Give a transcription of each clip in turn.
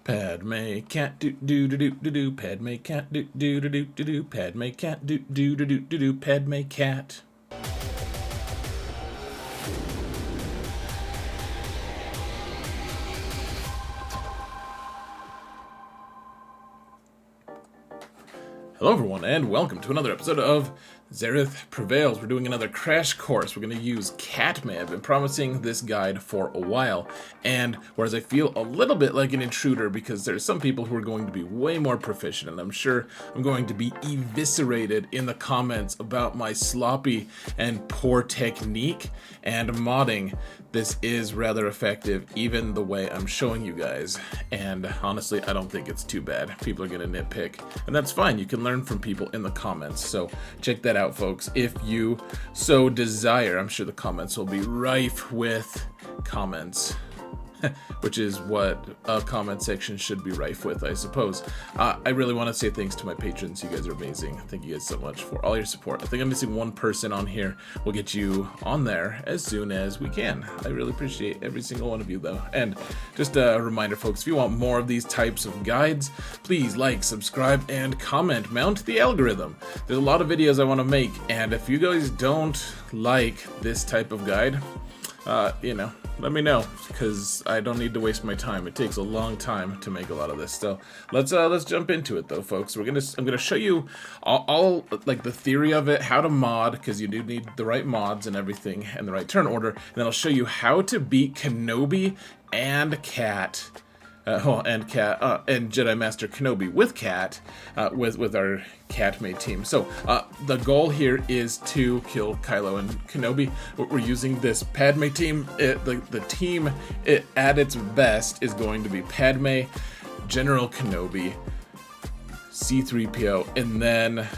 Padme can't do do do do do do. Padme can't do do do do do do. Padme can't do do do do do do. Padme cat. Hello everyone, and welcome to another episode of Xaereth Prevails. We're doing another crash course. We're going to use Catme. I've been promising this guide for a while, and whereas I feel a little bit like an intruder because there's some people who are going to be way more proficient, and I'm sure I'm going to be eviscerated in the comments about my sloppy and poor technique and modding. This is rather effective, even the way I'm showing you guys, and honestly, I don't think it's too bad. People are going to nitpick, and that's fine. You can learn from people in the comments, so check that out, folks, if you so desire. I'm sure the comments will be rife with comments, which is what a comment section should be rife with, I suppose. I really want to say thanks to my patrons. You guys are amazing. Thank you guys so much for all your support. I think I'm missing one person on here. We'll get you on there as soon as we can. I really appreciate every single one of you, though. And just a reminder, folks, if you want more of these types of guides, please like, subscribe, and comment. Mount the algorithm. There's a lot of videos I want to make, and if you guys don't like this type of guide, let me know, because I don't need to waste my time. It takes a long time to make a lot of this. So let's jump into it, though, folks. I'm gonna show you all like the theory of it, how to mod, because you do need the right mods and everything, and the right turn order. And then I'll show you how to beat Kenobi and Cat. And Jedi Master Kenobi with Cat, with our Catme team. So the goal here is to kill Kylo and Kenobi. We're using this Padme team. The team at its best is going to be Padme, General Kenobi, C-3PO, and then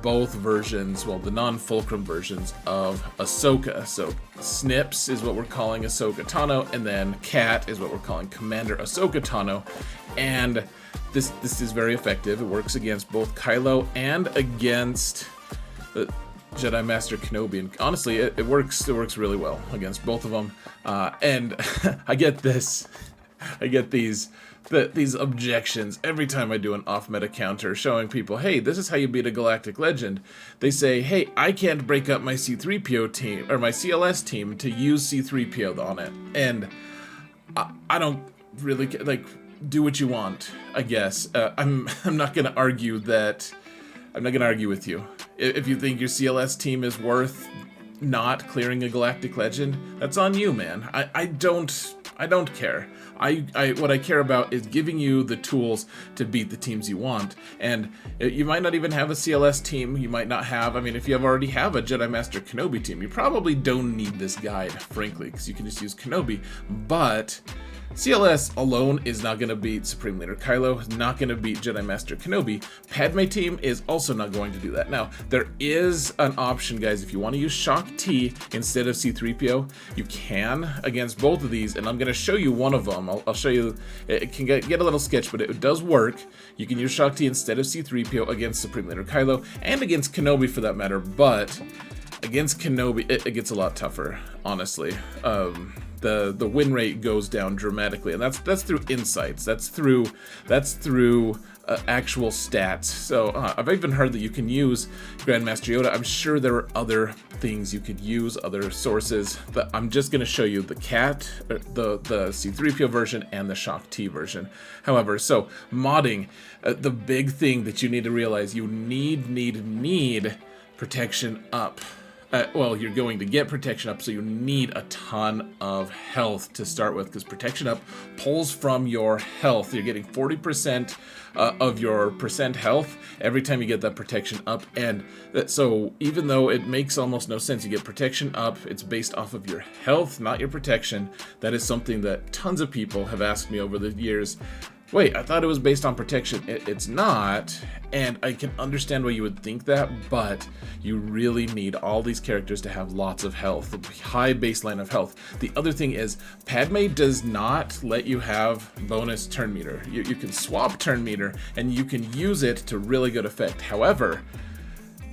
both versions, well, the non-fulcrum versions of Ahsoka. So Snips is what we're calling Ahsoka Tano, and then Cat is what we're calling Commander Ahsoka Tano. And this is very effective. It works against both Kylo and against Jedi Master Kenobi, and honestly, it works really well against both of them. And I get these objections every time I do an off-meta counter showing people, hey, this is how you beat a galactic legend. They say, hey, I can't break up my C-3PO team, or my CLS team, to use C-3PO on it. And I don't really, like, do what you want, I guess. I'm not going to argue that, I'm not going to argue with you. If you think your CLS team is worth not clearing a galactic legend, that's on you, man. I don't care. What I care about is giving you the tools to beat the teams you want. And you might not even have a CLS team. You might not have, I mean, if you already have a Jedi Master Kenobi team, you probably don't need this guide, frankly, because you can just use Kenobi. But CLS alone is not going to beat Supreme Leader Kylo, is not going to beat Jedi Master Kenobi. Padme team is also not going to do that. Now, there is an option, guys. If you want to use Shaak T instead of C-3PO, you can against both of these, and I'm going to show you one of them. I'll show you. It can get a little sketch, but it does work. You can use Shaak T instead of C-3PO against Supreme Leader Kylo, and against Kenobi for that matter, but against Kenobi, it gets a lot tougher, honestly. The win rate goes down dramatically, and that's through insights. That's through actual stats. So I've even heard that you can use Grandmaster Yoda. I'm sure there are other things you could use, other sources, but I'm just going to show you the Cat, the C-3PO version, and the Shaak T version. However, so modding, the big thing that you need to realize, you need protection up. Well, you're going to get protection up, so you need a ton of health to start with, because protection up pulls from your health. You're getting 40% of your percent health every time you get that protection up, and so even though it makes almost no sense, you get protection up, it's based off of your health, not your protection. That is something that tons of people have asked me over the years. Wait, I thought it was based on protection. It's not, and I can understand why you would think that, but you really need all these characters to have lots of health, a high baseline of health. The other thing is, Padme does not let you have bonus turn meter. You can swap turn meter, and you can use it to really good effect. However,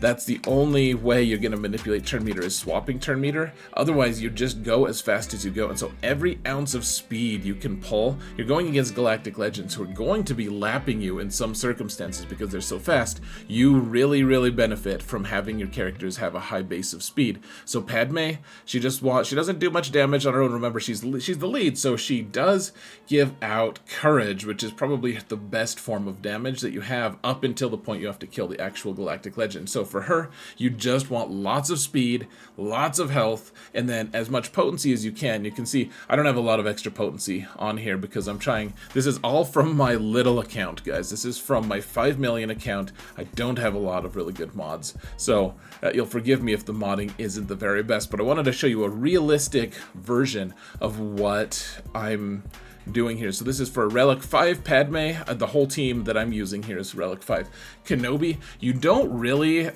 That's the only way you're going to manipulate turn meter, is swapping turn meter. Otherwise, you just go as fast as you go. And so every ounce of speed you can pull, you're going against Galactic Legends who are going to be lapping you in some circumstances because they're so fast. You really benefit from having your characters have a high base of speed. So Padme, she doesn't do much damage on her own. Remember, she's the lead, so she does give out courage, which is probably the best form of damage that you have up until the point you have to kill the actual Galactic Legend. So for her, you just want lots of speed, lots of health, and then as much potency as you can. You can see I don't have a lot of extra potency on here because I'm trying. This is all from my little account, guys. This is from my 5 million account. I don't have a lot of really good mods, so you'll forgive me if the modding isn't the very best, but I wanted to show you a realistic version of what I'm doing here. So this is for Relic 5 Padme. The whole team that I'm using here is Relic 5. Kenobi, you don't really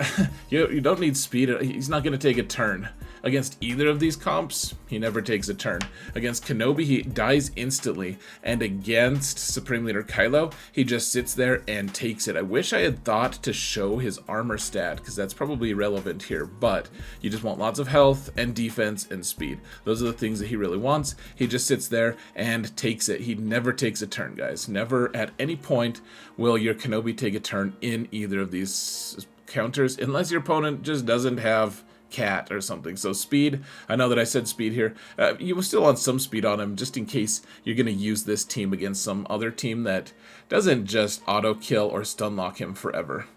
you don't need speed. He's not going to take a turn. Against either of these comps, he never takes a turn. Against Kenobi, he dies instantly, and against Supreme Leader Kylo, he just sits there and takes it. I wish I had thought to show his armor stat, because that's probably irrelevant here, but you just want lots of health and defense and speed. Those are the things that he really wants. He just sits there and takes it. He never takes a turn, guys. Never at any point will your Kenobi take a turn in either of these counters, unless your opponent just doesn't have Cat or something. So speed, I know that I said speed here. You will still want some speed on him just in case you're going to use this team against some other team that doesn't just auto kill or stun lock him forever.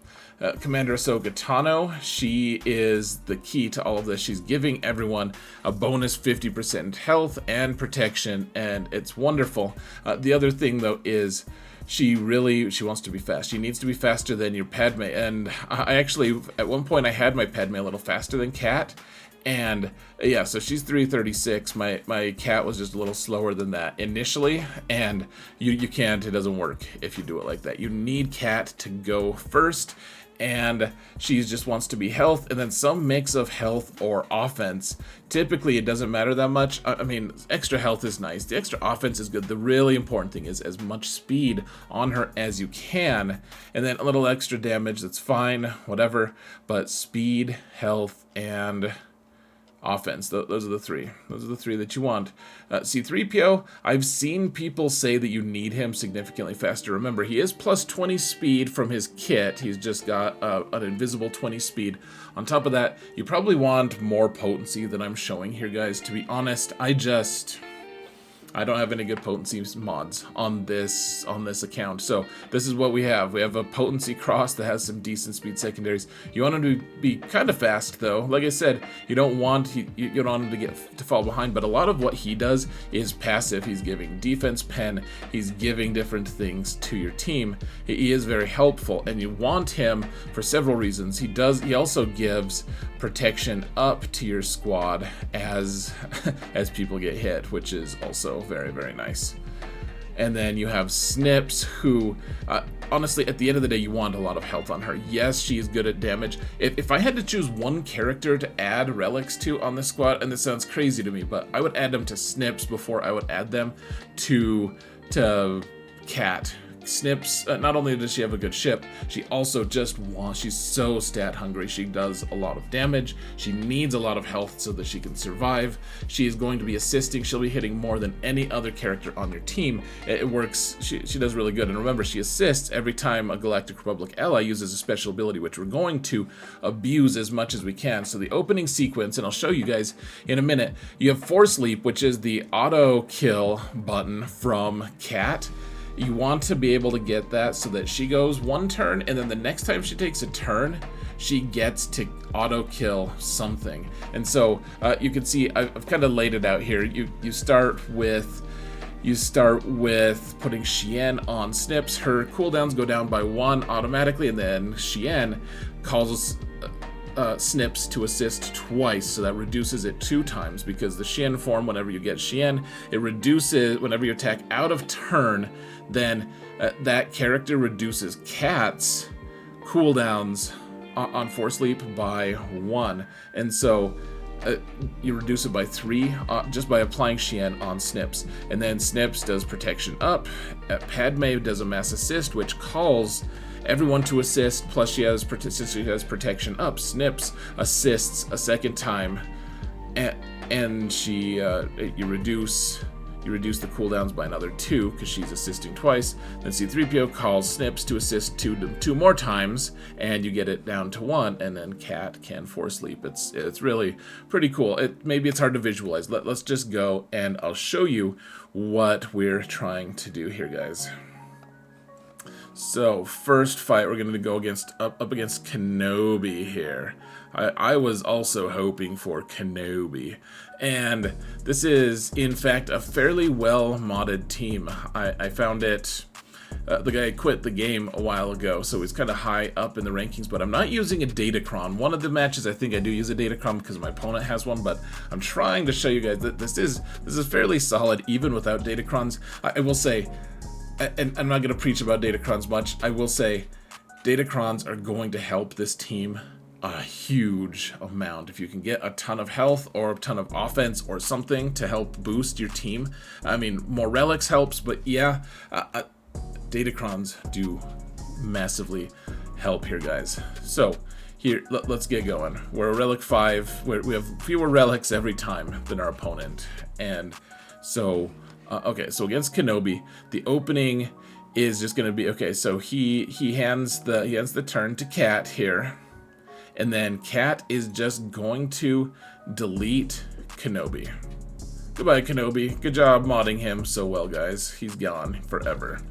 Commander Ahsoka Tano, she is the key to all of this. She's giving everyone a bonus 50% health and protection, and it's wonderful. The other thing though is she wants to be fast. She needs to be faster than your Padme. And I actually, at one point, I had my Padme a little faster than Cat. And yeah, so she's 336. My Cat was just a little slower than that initially. And you can't, it doesn't work if you do it like that. You need Cat to go first. And she just wants to be health and then some mix of health or offense. Typically, it doesn't matter that much. I mean, extra health is nice. The extra offense is good. The really important thing is as much speed on her as you can. And then a little extra damage, that's fine, whatever. But speed, health, and offense. Those are the three. Those are the three that you want. C-3PO, I've seen people say that you need him significantly faster. Remember, he is plus 20 speed from his kit. He's just got an invisible 20 speed. On top of that, you probably want more potency than I'm showing here, guys. To be honest, I don't have any good potency mods on this account. So this is what we have. We have a potency cross that has some decent speed secondaries. You want him to be kind of fast though. Like I said, you don't want him to fall behind, but a lot of what he does is passive. He's giving defense pen, he's giving different things to your team. He is very helpful, and you want him for several reasons. He also gives protection up to your squad as people get hit, which is also very nice. And then you have Snips, who honestly at the end of the day you want a lot of health on her. Yes, she is good at damage. If I had to choose one character to add relics to on this squad, and this sounds crazy to me, but I would add them to Snips before I would add them to Cat. Snips, not only does she have a good ship, she also she's so stat hungry. She does a lot of damage. She needs a lot of health so that she can survive. She is going to be assisting. She'll be hitting more than any other character on your team. It works. She does really good. And remember, she assists every time a Galactic Republic ally uses a special ability, which we're going to abuse as much as we can. So the opening sequence, and I'll show you guys in a minute, you have Force Leap, which is the auto kill button from Cat. You want to be able to get that so that she goes one turn, and then the next time she takes a turn, she gets to auto kill something. And so you can see I've kind of laid it out here. You start with putting Shien on Snips. Her cooldowns go down by 1 automatically, and then Shien calls Snips to assist twice, so that reduces it 2 times, because the Shien form, whenever you get Shien, it reduces whenever you attack out of turn, then that character reduces Cat's cooldowns on Force Leap by 1, and so you reduce it by 3 just by applying Shien on Snips. And then Snips does protection up. Padme does a mass assist, which calls everyone to assist, plus she has protection up. Snips assists a second time, and she you reduce the cooldowns by another 2 because she's assisting twice. Then C3PO calls Snips to assist 2 more times, and you get it down to 1. And then Cat can force sleep. It's really pretty cool. Maybe it's hard to visualize. Let's just go, and I'll show you what we're trying to do here, guys. So first fight, we're going to go up against Kenobi here. I was also hoping for Kenobi, and this is in fact a fairly well modded team. I found it. The guy quit the game a while ago, so he's kind of high up in the rankings, but I'm not using a Datacron. One of the matches I think I do use a Datacron because my opponent has one, but I'm trying to show you guys that this is fairly solid even without Datacrons. I will say, and I'm not going to preach about Datacrons much, I will say Datacrons are going to help this team a huge amount. If you can get a ton of health or a ton of offense or something to help boost your team. I mean, more relics helps, but yeah, Datacrons do massively help here, guys. So here, let's get going. We're a relic 5. We have fewer relics every time than our opponent, and so okay. So against Kenobi, the opening is just going to be okay. So he hands the turn to Cat here. And then Cat is just going to delete Kenobi. Goodbye, Kenobi. Good job modding him so well, guys. He's gone forever.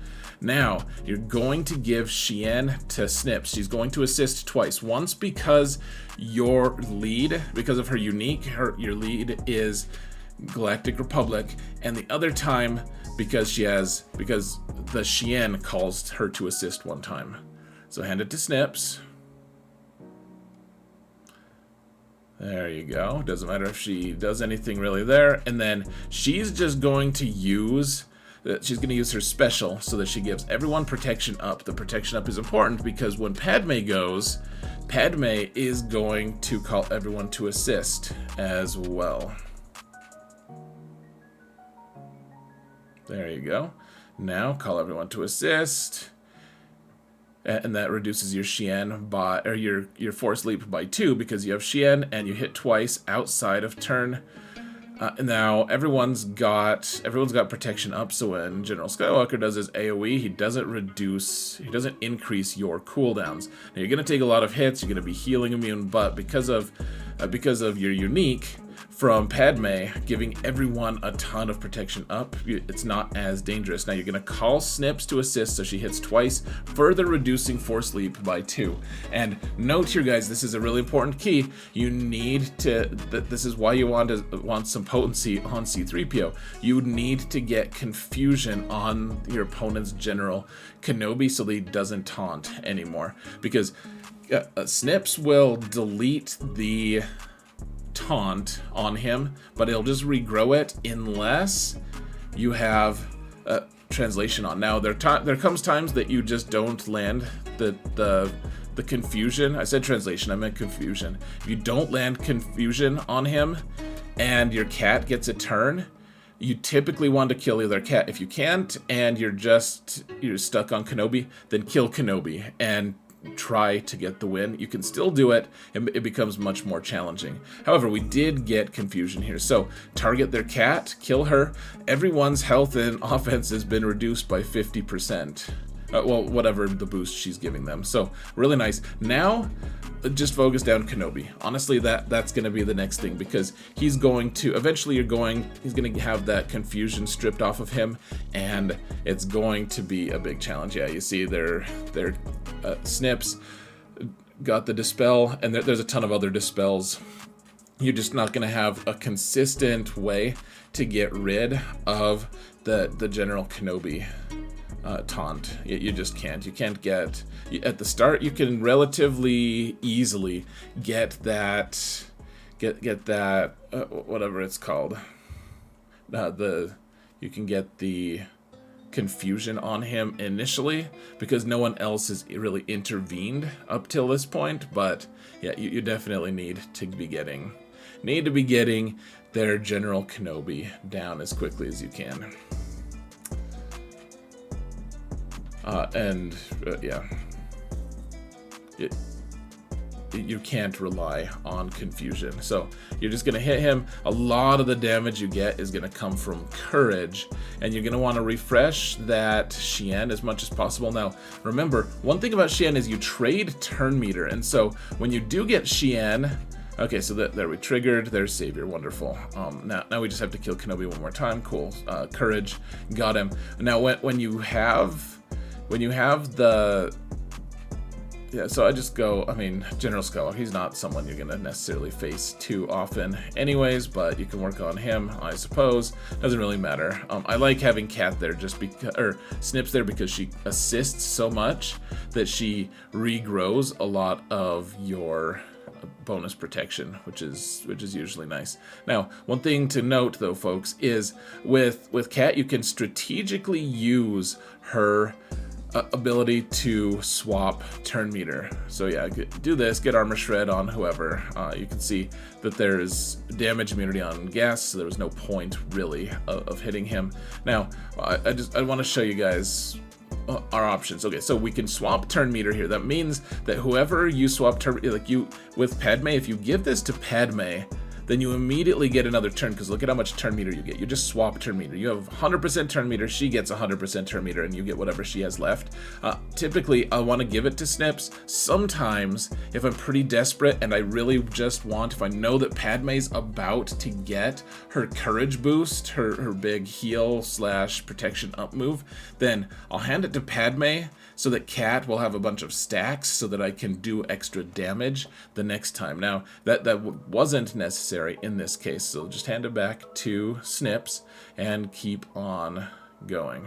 Now, you're going to give Xian to Snips. She's going to assist twice. Once because your lead, because of her unique, your lead is Galactic Republic. And the other time because the Xian calls her to assist one time. So hand it to Snips. There you go. Doesn't matter if she does anything really there. And then she's just going to use her special so that she gives everyone protection up. The protection up is important because when Padme goes, Padme is going to call everyone to assist as well. There you go. Now call everyone to assist. And that reduces your Xian by, or your force leap by 2 because you have Xian and you hit twice outside of turn. Now everyone's got protection up. So when General Skywalker does his AOE, he doesn't increase your cooldowns. Now you're gonna take a lot of hits. You're gonna be healing immune, but because of your unique from Padme giving everyone a ton of protection up, it's not as dangerous. Now you're going to call Snips to assist so she hits twice, further reducing force leap by 2. And note here, guys, this is a really important key. You need to, this is why you want some potency on C3PO. You need to get confusion on your opponent's General Kenobi so that he doesn't taunt anymore. Because Snips will delete the taunt on him, but it'll just regrow it unless you have translation on. Now there comes times that you just don't land the confusion. I said translation, I meant confusion. If you don't land confusion on him and your Cat gets a turn, you typically want to kill the other Cat. If you can't and you're stuck on Kenobi, then kill Kenobi and try to get the win. You can still do it, and it becomes much more challenging. However, we did get confusion here. So target their Cat, kill her. Everyone's health and offense has been reduced by 50%. Well, whatever the boost she's giving them. So really nice. Now, just focus down Kenobi. Honestly, that's going to be the next thing because he's going to eventually he's going to have that confusion stripped off of him, and it's going to be a big challenge. Yeah, you see their Snips got the dispel, and there's a ton of other dispels. You're just not going to have a consistent way to get rid of the General Kenobi taunt. You just can't. You can't get at the start. You can relatively easily get that whatever it's called. You can get the confusion on him initially because no one else has really intervened up till this point. But yeah, you definitely need to be getting their General Kenobi down as quickly as you can. Yeah. you can't rely on confusion. So you're just going to hit him. A lot of the damage you get is going to come from courage, and you're going to want to refresh that Xian as much as possible. Now remember, one thing about Xian is you trade turn meter, and so when you do get Xian, okay, so there we triggered their savior. Wonderful. Now we just have to kill Kenobi one more time. Cool. Courage, got him. Now when you have the yeah, so I just go, I mean, General Skull, he's not someone you're going to necessarily face too often anyways, but you can work on him, I suppose. Doesn't really matter. I like having Cat there just because, or Snips there, because she assists so much that she regrows a lot of your bonus protection, which is usually nice. Now, one thing to note though, folks, is with Cat, you can strategically use her ability to swap turn meter. So yeah, do this, get armor shred on whoever. You can see that there's damage immunity on gas, so there was no point really of hitting him. Now, I want to show you guys our options. Okay, so we can swap turn meter here. That means that whoever you swap turn, like you with Padme, if you give this to Padme, then you immediately get another turn, because look at how much turn meter you get. You just swap turn meter. You have 100% turn meter, she gets 100% turn meter, and you get whatever she has left. Typically, I want to give it to Snips. Sometimes, if I'm pretty desperate and I really just want, if I know that Padme's about to get her courage boost, her big heal / protection up move, then I'll hand it to Padme, so that Cat will have a bunch of stacks so that I can do extra damage the next time. Now, that wasn't necessary in this case, so just hand it back to Snips and keep on going.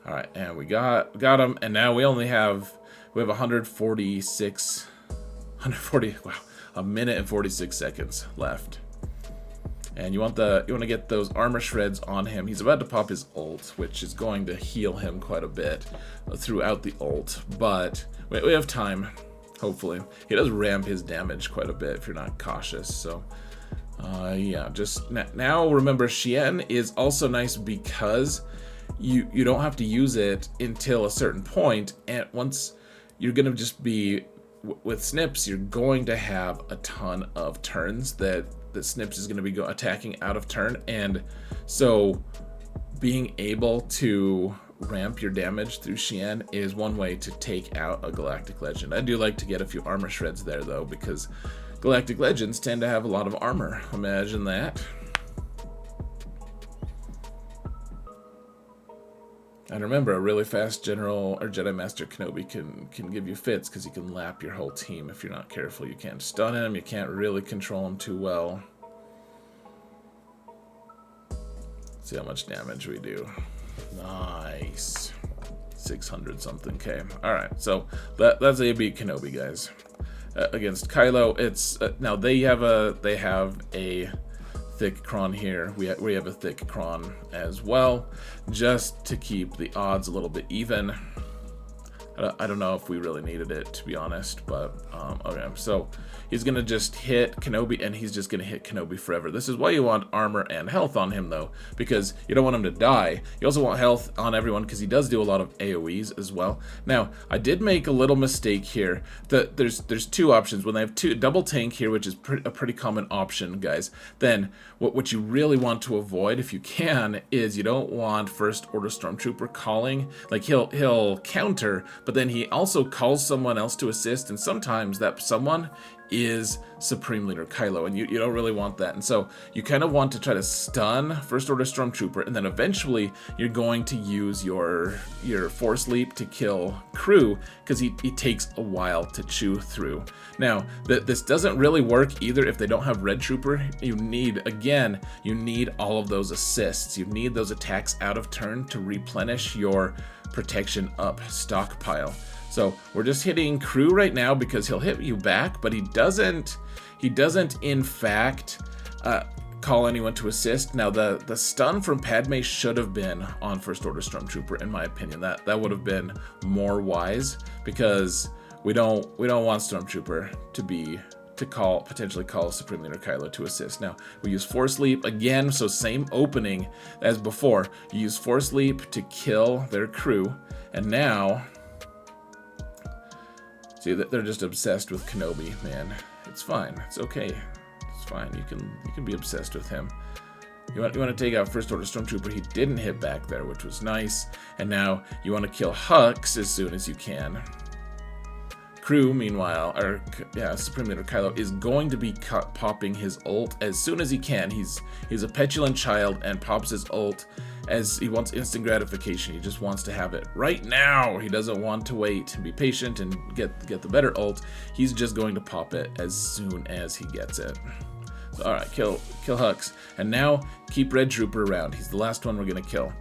All right, and we got him, and now we have 140, wow, a minute and 46 seconds left. And you want to get those armor shreds on him. He's about to pop his ult, which is going to heal him quite a bit throughout the ult, but we have time, hopefully. He does ramp his damage quite a bit if you're not cautious, so yeah, just now remember, Xian is also nice because you don't have to use it until a certain point, and once you're gonna just be with Snips, you're going to have a ton of turns that Snips is going to be attacking out of turn, and so being able to ramp your damage through Xian is one way to take out a Galactic Legend. I do like to get a few armor shreds there though, because Galactic Legends tend to have a lot of armor. Imagine that. And remember, a really fast General or Jedi Master Kenobi can give you fits, because he can lap your whole team if you're not careful. You can't stun him, you can't really control him too well. See how much damage we do. Nice. 600 something K. Alright, so that's how you beat Kenobi, guys. Against Kylo, it's now they have a thick cron here. We have a thick cron as well, just to keep the odds a little bit even. I don't know if we really needed it, to be honest, but okay. So he's gonna just hit Kenobi, and he's just gonna hit Kenobi forever. This is why you want armor and health on him, though, because you don't want him to die. You also want health on everyone, because he does do a lot of AoEs as well. Now, I did make a little mistake here. There's two options. When they have double tank here, which is a pretty common option, guys, then what you really want to avoid, if you can, is you don't want First Order Stormtrooper calling. Like, he'll counter, but then he also calls someone else to assist, and sometimes that someone is Supreme Leader Kylo, and you don't really want that. And so you kind of want to try to stun First Order Stormtrooper, and then eventually you're going to use your Force Leap to kill Crew, because he takes a while to chew through. Now, this doesn't really work either if they don't have Red Trooper. You need all of those assists. You need those attacks out of turn to replenish your protection up stockpile. So we're just hitting Crew right now because he'll hit you back, but he doesn't in fact call anyone to assist. Now the stun from Padme should have been on First Order Stormtrooper, in my opinion. That would have been more wise, because we don't want Stormtrooper to potentially call Supreme Leader Kylo to assist. Now, we use Force Leap again, so same opening as before. You use Force Leap to kill their Crew, and now, See, they're just obsessed with Kenobi, man. It's fine. It's okay. It's fine. You can be obsessed with him. You want to take out First Order Stormtrooper. He didn't hit back there, which was nice. And now you want to kill Hux as soon as you can. Crew, meanwhile, or yeah, Supreme Leader Kylo is going to be popping his ult as soon as he can. He's a petulant child and pops his ult as he wants instant gratification. He just wants to have it right now. He doesn't want to wait and be patient and get the better ult. He's just going to pop it as soon as he gets it. So, all right, kill Hux, and now keep Red Trooper around. He's the last one we're gonna kill.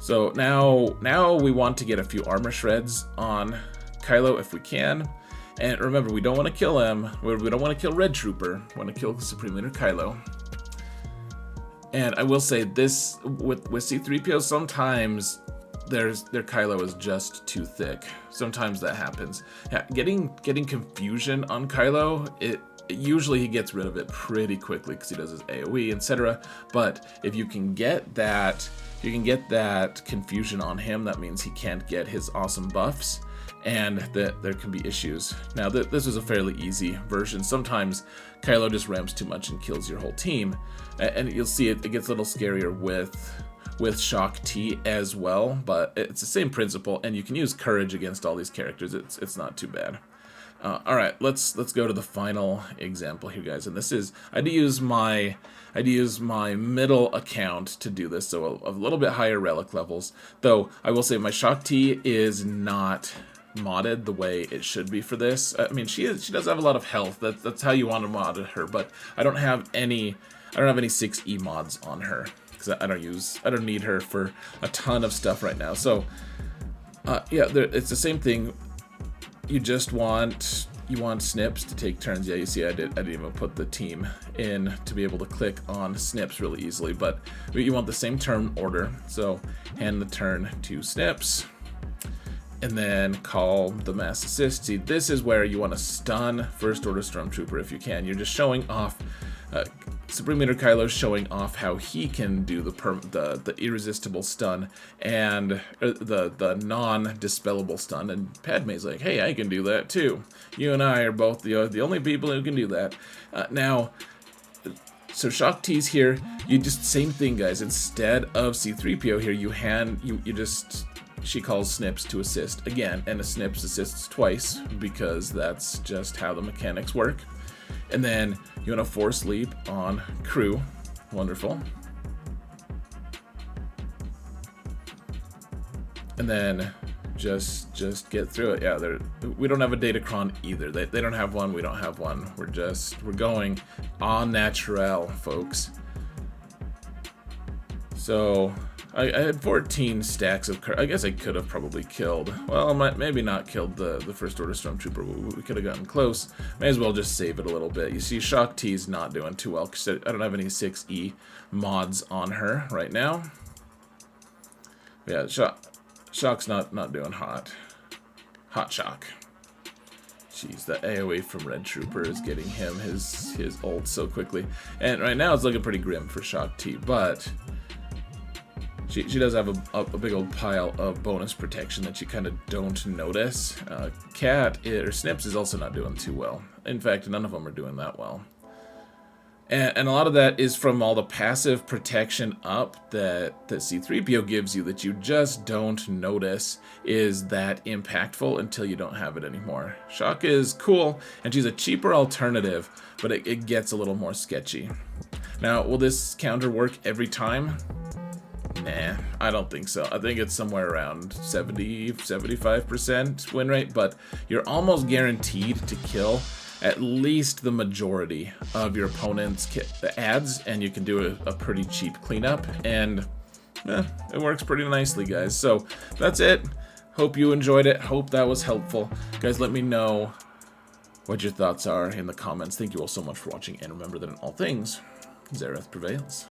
So now we want to get a few armor shreds on Kylo if we can. And remember, we don't want to kill him. We don't want to kill Red Trooper. We want to kill Supreme Leader Kylo. And I will say this, with C-3PO, sometimes their Kylo is just too thick. Sometimes that happens. Yeah, getting confusion on Kylo, usually he gets rid of it pretty quickly because he does his AoE, etc. But if you can get that confusion on him, that means he can't get his awesome buffs, and that there can be issues. Now, this is a fairly easy version. Sometimes Kylo just ramps too much and kills your whole team, and you'll see it gets a little scarier with Shaak T as well, but it's the same principle, and you can use courage against all these characters. It's not too bad. All right, let's go to the final example here, guys. And this is I had to use my middle account to do this, so a little bit higher relic levels. Though I will say my Shaak T is not modded the way it should be for this. I mean, she does have a lot of health. That's how you want to mod her. But I don't have any 6E mods on her because I don't need her for a ton of stuff right now. So yeah, it's the same thing. You want Snips to take turns. Yeah, you see I didn't even put the team in to be able to click on Snips really easily, but you want the same turn order. So hand the turn to Snips and then call the mass assist. See, this is where you want to stun First Order Stormtrooper if you can. You're just showing off Supreme Leader Kylo showing off how he can do the irresistible stun and the non-dispellable stun, and Padme's like, hey, I can do that too. You and I are both the only people who can do that. Now, so Shaak T's here. You just same thing, guys. Instead of C-3PO here, she calls Snips to assist again, and a Snips assists twice because that's just how the mechanics work. And then you want to force leap on Crew. Wonderful. And then just get through it. Yeah, we don't have a Datacron either. They don't have one. We don't have one. We're going en naturel, folks. So I had 14 stacks of I guess I could have probably killed, well, maybe not killed the First Order Stormtrooper. We could have gotten close. May as well just save it a little bit. You see, Shaak T's not doing too well because I don't have any 6E mods on her right now. Yeah, Shaak's not doing hot. Hot Shaak. Jeez, that AoE from Red Trooper is getting him his ult so quickly. And right now it's looking pretty grim for Shaak T, but she does have a big old pile of bonus protection that you kind of don't notice. Snips is also not doing too well. In fact, none of them are doing that well. And a lot of that is from all the passive protection up that C-3PO gives you that you just don't notice is that impactful until you don't have it anymore. Shaak is cool, and she's a cheaper alternative, but it gets a little more sketchy. Now, will this counter work every time? Nah, I don't think so. I think it's somewhere around 70-75% win rate, but you're almost guaranteed to kill at least the majority of your opponent's ads, and you can do a pretty cheap cleanup, and it works pretty nicely, guys. So that's it. Hope you enjoyed it. Hope that was helpful. Guys, let me know what your thoughts are in the comments. Thank you all so much for watching, and remember that in all things, Zereth prevails.